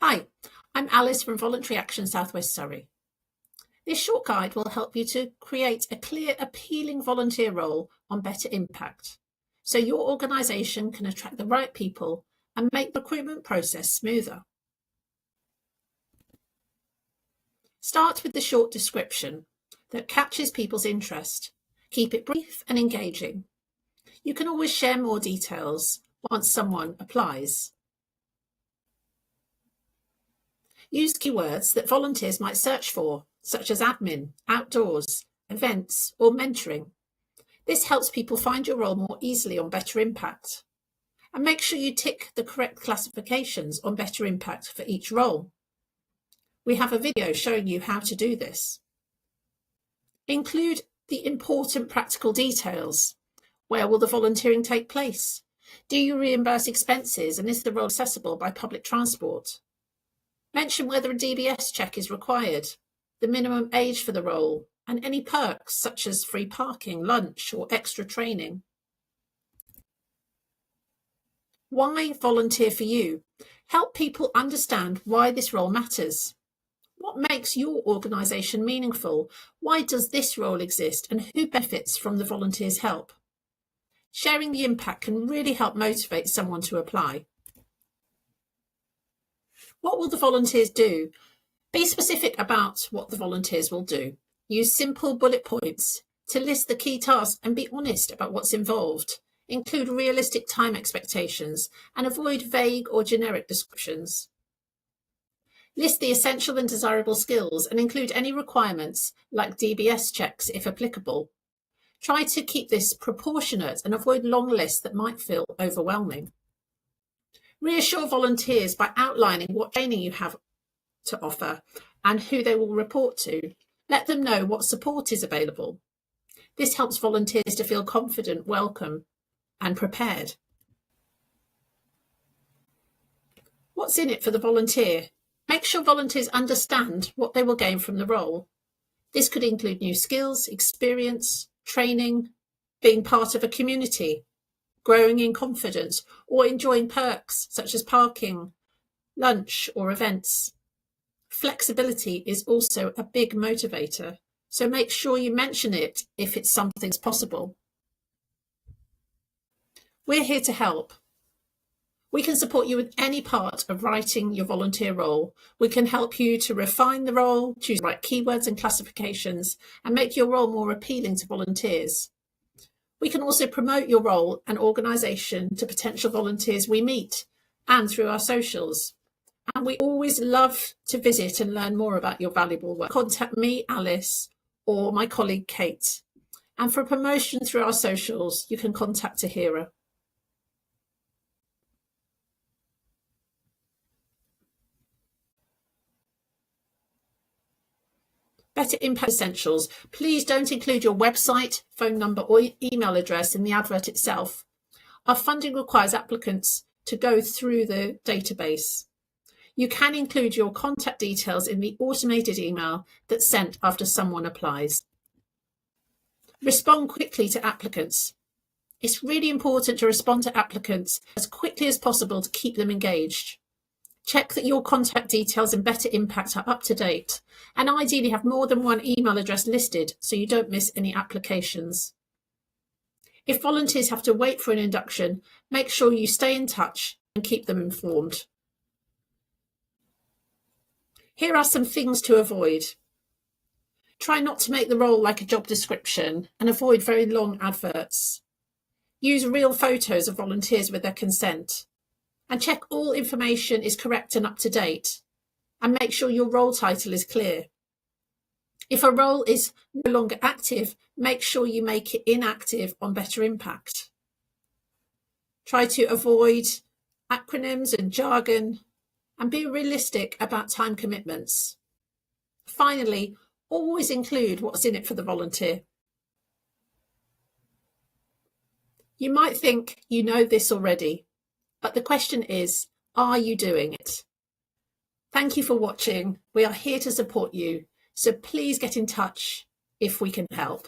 Hi, I'm Alice from Voluntary Action Southwest Surrey. This short guide will help you to create a clear, appealing volunteer role on Better Impact, so your organisation can attract the right people and make the recruitment process smoother. Start with the short description that catches people's interest. Keep it brief and engaging. You can always share more details once someone applies. Use keywords that volunteers might search for, such as admin, outdoors, events, or mentoring. This helps people find your role more easily on Better Impact. And make sure you tick the correct classifications on Better Impact for each role. We have a video showing you how to do this. Include the important practical details. Where will the volunteering take place? Do you reimburse expenses, and is the role accessible by public transport? Mention whether a DBS check is required, the minimum age for the role, and any perks such as free parking, lunch, or extra training. Why volunteer for you? Help people understand why this role matters. What makes your organisation meaningful? Why does this role exist, and who benefits from the volunteer's help? Sharing the impact can really help motivate someone to apply. What will the volunteers do? Be specific about what the volunteers will do. Use simple bullet points to list the key tasks and be honest about what's involved. Include realistic time expectations and avoid vague or generic descriptions. List the essential and desirable skills and include any requirements like DBS checks if applicable. Try to keep this proportionate and avoid long lists that might feel overwhelming. Reassure volunteers by outlining what training you have to offer and who they will report to. Let them know what support is available. This helps volunteers to feel confident, welcome, and prepared. What's in it for the volunteer? Make sure volunteers understand what they will gain from the role. This could include new skills, experience, training, being part of a community, growing in confidence, or enjoying perks such as parking, lunch, or events. Flexibility is also a big motivator, so make sure you mention it if it's something's possible. We're here to help. We can support you with any part of writing your volunteer role. We can help you to refine the role, choose the right keywords and classifications, and make your role more appealing to volunteers. We can also promote your role and organisation to potential volunteers we meet and through our socials. And we always love to visit and learn more about your valuable work. Contact me, Alice, or my colleague, Kate. And for promotion through our socials, you can contact a hero. Better Impact Essentials. Please don't include your website, phone number, or email address in the advert itself. Our funding requires applicants to go through the database. You can include your contact details in the automated email that's sent after someone applies. Respond quickly to applicants. It's really important to respond to applicants as quickly as possible to keep them engaged. Check that your contact details and Better Impact are up to date, and ideally have more than one email address listed so you don't miss any applications. If volunteers have to wait for an induction, make sure you stay in touch and keep them informed. Here are some things to avoid. Try not to make the role like a job description and avoid very long adverts. Use real photos of volunteers with their consent. And check all information is correct and up to date, and make sure your role title is clear. If a role is no longer active, make sure you make it inactive on Better Impact. Try to avoid acronyms and jargon, and be realistic about time commitments. Finally, always include what's in it for the volunteer. You might think you know this already, but the question is, are you doing it? Thank you for watching. We are here to support you, so please get in touch if we can help.